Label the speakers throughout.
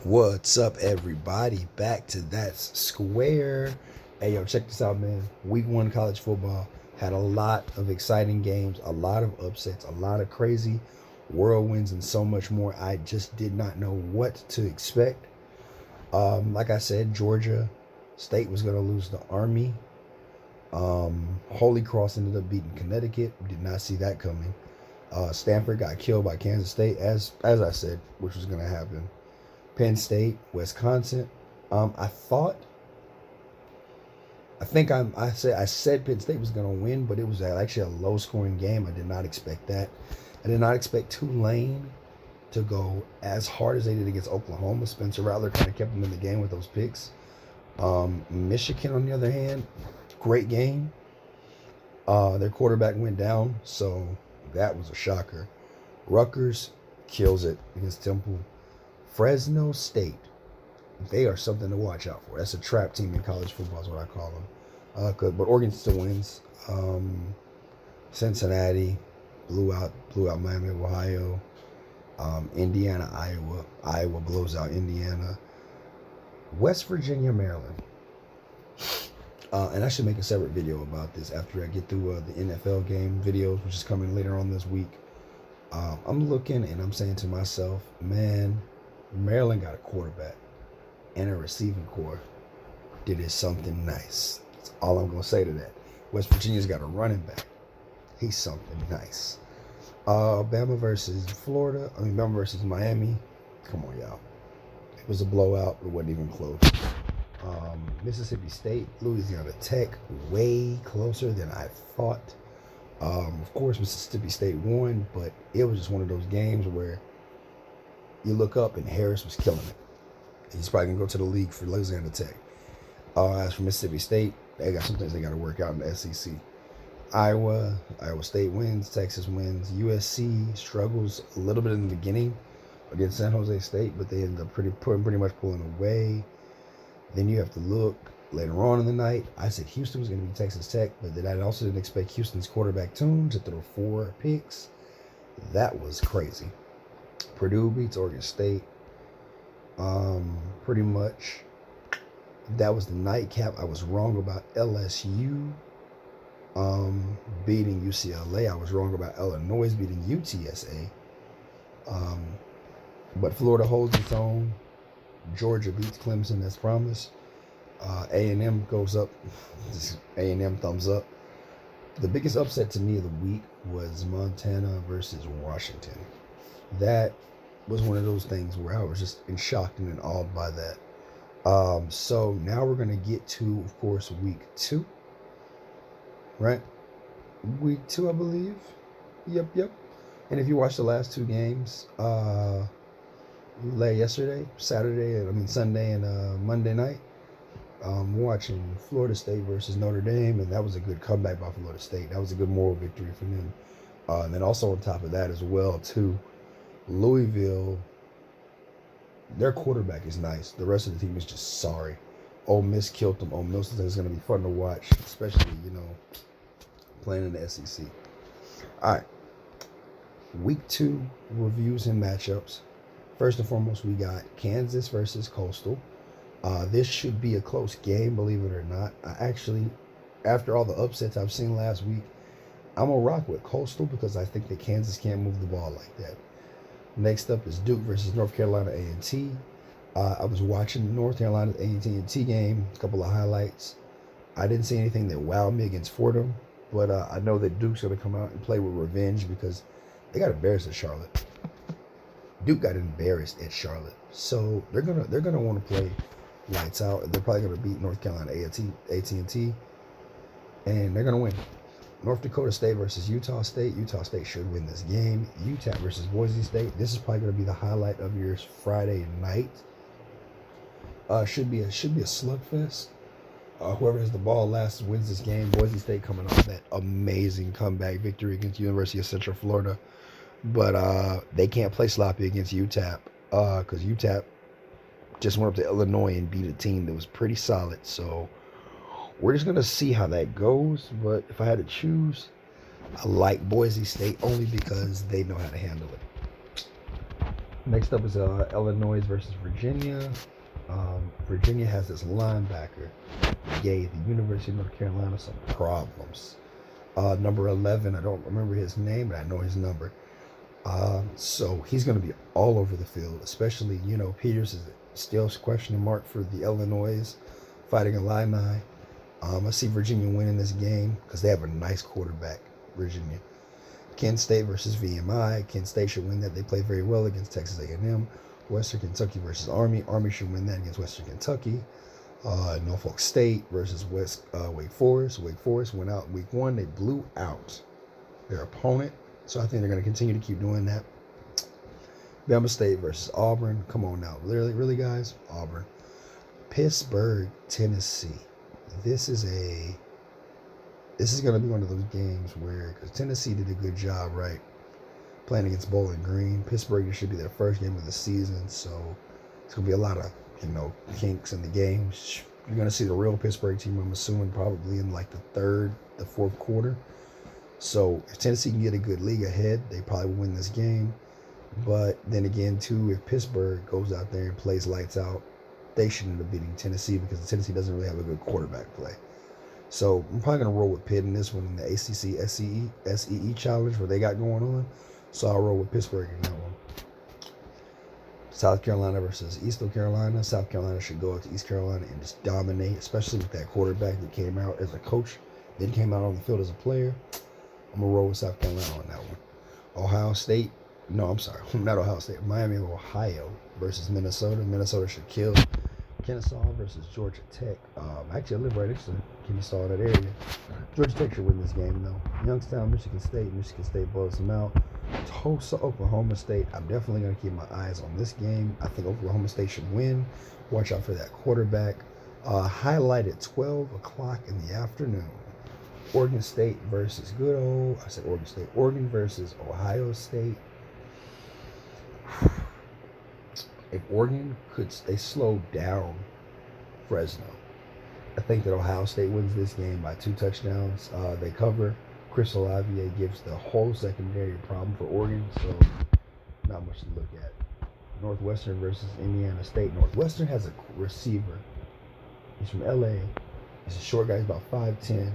Speaker 1: What's up, everybody? Back to that square. Hey, yo, check this out, man. Week 1 college football had a lot of exciting games, a lot of upsets, a lot of crazy whirlwinds, and so much more. I just did not know what to expect. Like I said, Georgia State was going to lose to Army. Holy Cross ended up beating Connecticut. Did not see that coming. Stanford got killed by Kansas State, as I said, which was going to happen. Penn State, Wisconsin. I said Penn State was going to win, but it was actually a low-scoring game. I did not expect that. I did not expect Tulane to go as hard as they did against Oklahoma. Spencer Rattler kind of kept them in the game with those picks. Michigan, on the other hand, great game. Their quarterback went down, so that was a shocker. Rutgers kills it against Temple. Fresno State, they are something to watch out for. That's a trap team in college football is what I call them. But Oregon still wins. Cincinnati blew out Miami of Ohio. Indiana, Iowa. Iowa blows out Indiana. West Virginia, Maryland. And I should make a separate video about this after I get through the NFL game videos, which is coming later on this week. I'm looking and I'm saying to myself, man, Maryland got a quarterback and a receiving core. Did it something nice. That's all I'm going to say to that. West Virginia's got a running back. He's something nice. Bama versus Miami. Come on, y'all. It was a blowout. It wasn't even close. Mississippi State, Louisiana Tech, way closer than I thought. Of course, Mississippi State won, but it was just one of those games where you look up and Harris was killing it. He's probably going to go to the league for Louisiana Tech. As for Mississippi State, they got some things they got to work out in the SEC. Iowa State wins, Texas wins. USC struggles a little bit in the beginning against San Jose State, but they end up pretty much pulling away. Then you have to look later on in the night. I said Houston was going to be Texas Tech, but then I also didn't expect Houston's quarterback Toombs to throw 4 picks. That was crazy. Purdue beats Oregon State. Pretty much that was the nightcap. I was wrong about LSU beating UCLA. I was wrong about Illinois beating UTSA. But Florida holds its own. Georgia beats Clemson as promised. A&M goes up. A&M thumbs up. The biggest upset to me of the week was Montana versus Washington. That was one of those things where I was just in shock and in awe by that. So now we're going to get to, of course, week 2. Right? Week 2, I believe. Yep. And if you watch the last 2 games, Sunday and Monday night, watching Florida State versus Notre Dame, and that was a good comeback by Florida State. That was a good moral victory for them. And then also on top of that as well, too, Louisville, their quarterback is nice. The rest of the team is just sorry. Ole Miss killed them. Ole Miss is going to be fun to watch, especially, playing in the SEC. All right. Week 2 reviews and matchups. First and foremost, we got Kansas versus Coastal. This should be a close game, believe it or not. After all the upsets I've seen last week, I'm going to rock with Coastal because I think that Kansas can't move the ball like that. Next up is Duke versus North Carolina A&T. I was watching North Carolina's A&T game, a couple of highlights. I didn't see anything that wowed me against Fordham, but I know that Duke's going to come out and play with revenge because they got embarrassed at Charlotte. Duke got embarrassed at Charlotte, so they're gonna want to play lights out, and they're probably gonna beat North Carolina AT&T, and they're gonna win. North Dakota State versus Utah State. Utah State should win this game. Utah versus Boise State. This is probably gonna be the highlight of your Friday night. Should be a slugfest. Whoever has the ball last wins this game. Boise State coming off that amazing comeback victory against University of Central Florida. But they can't play sloppy against UTEP because UTEP just went up to Illinois and beat a team that was pretty solid. So we're just going to see how that goes. But if I had to choose, I like Boise State only because they know how to handle it. Next up is Illinois versus Virginia. Virginia has this linebacker, gave the University of North Carolina some problems. Number 11, I don't remember his name, but I know his number. So he's going to be all over the field, especially, Peters is still a question mark for the Illinois Fighting Illini. I see Virginia winning this game because they have a nice quarterback, Virginia. Kent State versus VMI. Kent State should win that. They play very well against Texas A&M. Western Kentucky versus Army. Army should win that against Western Kentucky. Norfolk State versus Wake Forest. Wake Forest went out week 1. They blew out their opponent. So I think they're going to continue to keep doing that. Bama State versus Auburn. Come on now. Really, guys? Auburn. Pittsburgh, Tennessee. This is going to be one of those games where, because Tennessee did a good job, right, playing against Bowling Green. Pittsburgh, it should be their first game of the season, so it's going to be a lot of, kinks in the game. You're going to see the real Pittsburgh team, I'm assuming, probably in like the fourth quarter. So if Tennessee can get a good league ahead, they probably will win this game. But then again, too, if Pittsburgh goes out there and plays lights out, they should end up beating Tennessee because Tennessee doesn't really have a good quarterback play. So I'm probably going to roll with Pitt in this one in the ACC SEE challenge where they got going on. So I'll roll with Pittsburgh in that one. South Carolina versus Eastern Carolina. South Carolina should go out to East Carolina and just dominate, especially with that quarterback that came out as a coach, then came out on the field as a player. I'm going to roll with South Carolina on that one. Ohio State. No, I'm sorry. Not Ohio State. Miami of Ohio versus Minnesota. Minnesota should kill. Kennesaw versus Georgia Tech. Actually, I live right next to Kennesaw in that area. Georgia Tech should win this game, though. Youngstown, Michigan State blows them out. Tulsa, Oklahoma State. I'm definitely going to keep my eyes on this game. I think Oklahoma State should win. Watch out for that quarterback. Highlight at 12 o'clock in the afternoon. Oregon State versus Oregon versus Ohio State. If Oregon they slow down Fresno. I think that Ohio State wins this game by 2 touchdowns. They cover. Chris Olave gives the whole secondary a problem for Oregon, so not much to look at. Northwestern versus Indiana State. Northwestern has a receiver. He's from LA. He's a short guy. He's about 5'10".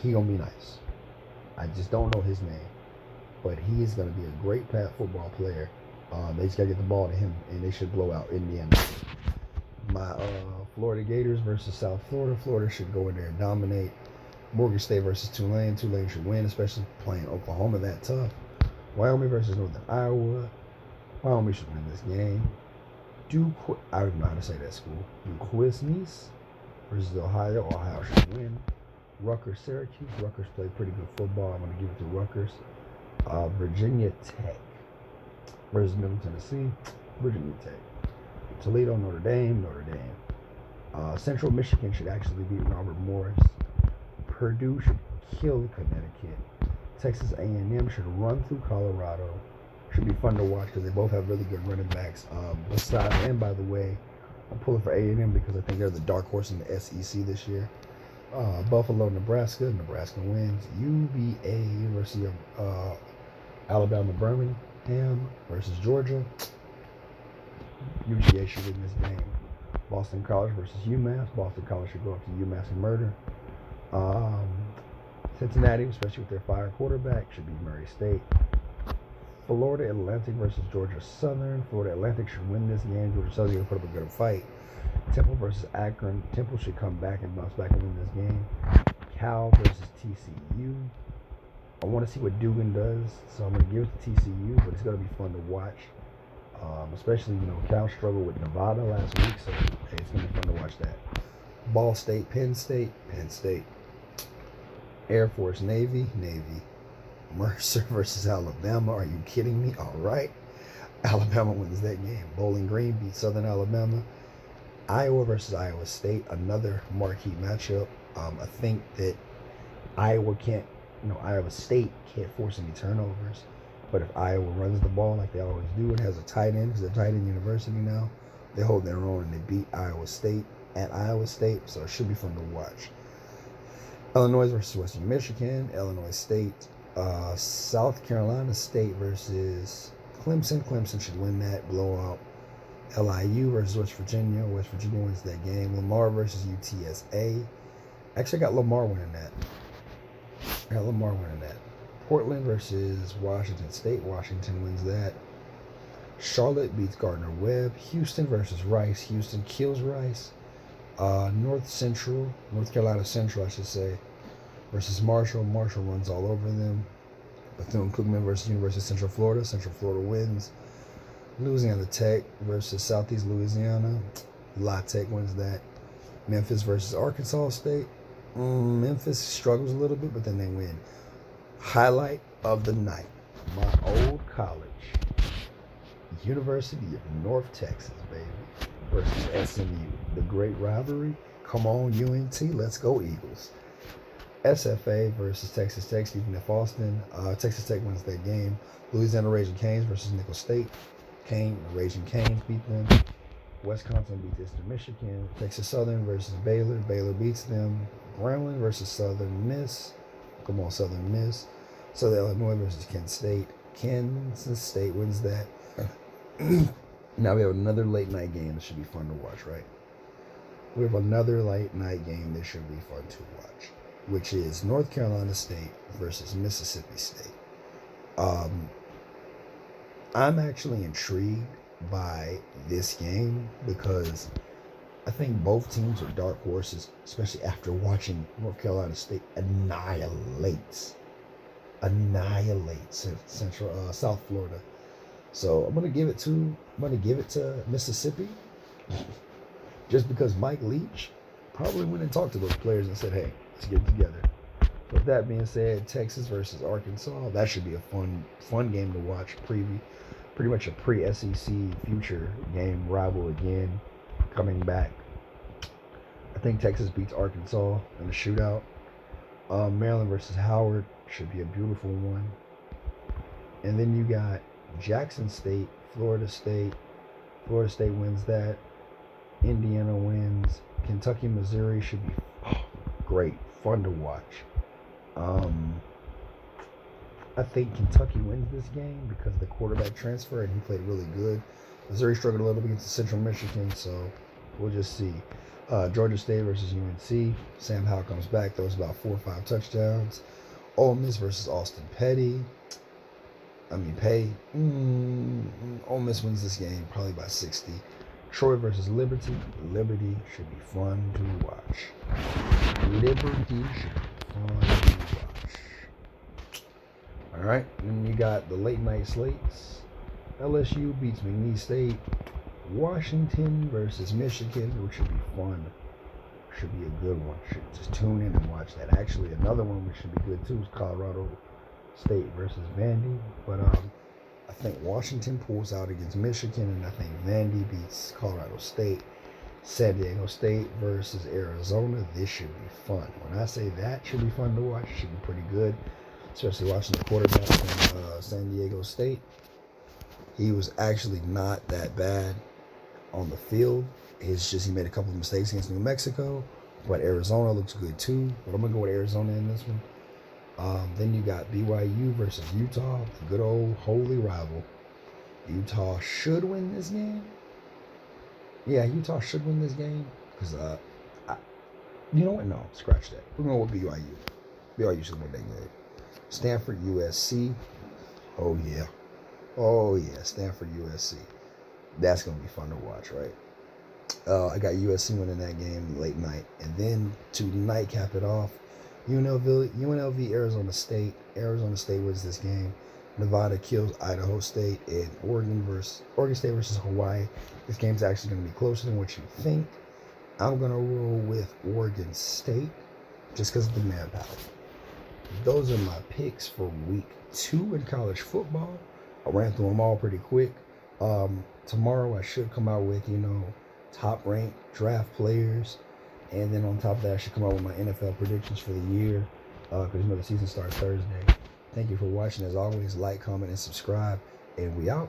Speaker 1: He gonna be nice. I just don't know his name, but he is gonna be a great football player. They just gotta get the ball to him, and they should blow out Indiana. My Florida Gators versus South Florida. Florida should go in there and dominate. Morgan State versus Tulane. Tulane should win, especially playing Oklahoma that tough. Wyoming versus Northern Iowa. Wyoming should win this game. I don't know how to say that school. Duquesne versus Ohio. Ohio should win. Rutgers, Syracuse. Rutgers play pretty good football. I'm going to give it to Rutgers. Virginia Tech versus Middle Tennessee. Virginia Tech. Toledo, Notre Dame. Central Michigan should actually beat Robert Morris. Purdue should kill Connecticut. Texas A&M should run through Colorado. Should be fun to watch because they both have really good running backs. By the way, I'm pulling for A&M because I think they're the dark horse in the SEC this year. Buffalo, Nebraska. Nebraska wins. UVA, University of Alabama, Birmingham versus Georgia. UGA should win this game. Boston College versus Umass. Boston College should go up to Umass and murder. Cincinnati, especially with their fire quarterback, should be Murray State. Florida Atlantic versus Georgia Southern. Florida Atlantic should win this game. Georgia Southern will put up a good fight. Temple versus Akron. Temple should come back and bounce back and win this game. Cal versus TCU. I want to see what Dugan does, so I'm going to give it to TCU, but it's going to be fun to watch. Especially, Cal struggled with Nevada last week, so it's going to be fun to watch that. Ball State, Penn State. Air Force, Navy. Mercer versus Alabama. Are you kidding me? All right. Alabama wins that game. Bowling Green beats Southern Alabama. Iowa versus Iowa State, another marquee matchup. I think that Iowa State can't force any turnovers. But if Iowa runs the ball like they always do and has a tight end, because they're tight end university now, they hold their own and they beat Iowa State at Iowa State, so it should be fun to watch. Illinois versus Western Michigan. Illinois State. South Carolina State versus Clemson. Clemson should win that blowout. LIU versus West Virginia. West Virginia wins that game. Lamar versus UTSA. Actually, I got Lamar winning that. Portland versus Washington State. Washington wins that. Charlotte beats Gardner-Webb. Houston versus Rice. Houston kills Rice. North Carolina Central, I should say, versus Marshall. Marshall runs all over them. Bethune-Cookman versus University of Central Florida. Central Florida wins. Louisiana Tech versus Southeast Louisiana. La Tech wins that. Memphis versus Arkansas State. Memphis struggles a little bit, but then they win. Highlight of the night. My old college. University of North Texas, baby, versus SMU. The great rivalry. Come on, UNT. Let's go, Eagles. SFA versus Texas Tech. Stephen F. Austin. Texas Tech wins that game. Louisiana Raging Canes versus Nicholls State. Raging Canes beat them. Wisconsin beats Eastern Michigan. Texas Southern versus Baylor. Baylor beats them. Grambling versus Southern Miss. Come on, Southern Miss. Southern Illinois versus Kent State. Kansas State wins that. Now we have another late night game that should be fun to watch, right? We have another late night game that should be fun to watch, which is North Carolina State versus Mississippi State. I'm actually intrigued by this game because I think both teams are dark horses, especially after watching North Carolina State annihilate South Florida. So I'm gonna give it to Mississippi, just because Mike Leach probably went and talked to those players and said, "Hey, let's get it together." With that being said, Texas versus Arkansas, that should be a fun game to watch. Pretty much a pre-SEC future game rival again, coming back. I think Texas beats Arkansas in the shootout. Maryland versus Howard should be a beautiful one. And then you got Jackson State, Florida State. Florida State wins that. Indiana wins. Kentucky, Missouri should be great, fun to watch. I think Kentucky wins this game because the quarterback transfer and he played really good. Missouri struggled a little bit against Central Michigan, so we'll just see. Georgia State versus UNC. Sam Howell comes back, throws about 4 or 5 touchdowns. Ole Miss versus Austin Peay. Ole Miss wins this game probably by 60. Troy versus Liberty. Liberty should be fun to watch. All right, and you got the late night slates. LSU beats McNeese State. Washington versus Michigan, which should be fun. Should be a good one. Should just tune in and watch that. Actually, another one which should be good too is Colorado State versus Vandy. But I think Washington pulls out against Michigan, and I think Vandy beats Colorado State. San Diego State versus Arizona. This should be fun. When I say that should be fun to watch, it should be pretty good. Especially watching the quarterback from San Diego State. He was actually not that bad on the field. It's just he made a couple of mistakes against New Mexico. But Arizona looks good too. But I'm going to go with Arizona in this one. Then you got BYU versus Utah. The good old holy rival. Utah should win this game. Yeah, Utah should win this game. Because, you know what? No, scratch that. We're going with BYU. BYU should win that game. Stanford, USC. Oh, yeah. Stanford, USC. That's going to be fun to watch, right? I got USC winning that game late night. And then to nightcap it off, UNLV, Arizona State. Arizona State wins this game. Nevada kills Idaho State. And Oregon State versus Hawaii. This game's actually going to be closer than what you think. I'm going to roll with Oregon State just because of the manpower. Those are my picks for week 2 in college football. I ran through them all pretty quick. Tomorrow I should come out with, top ranked draft players. And then on top of that, I should come out with my NFL predictions for the year. Because the season starts Thursday. Thank you for watching. As always, like, comment, and subscribe. And we out.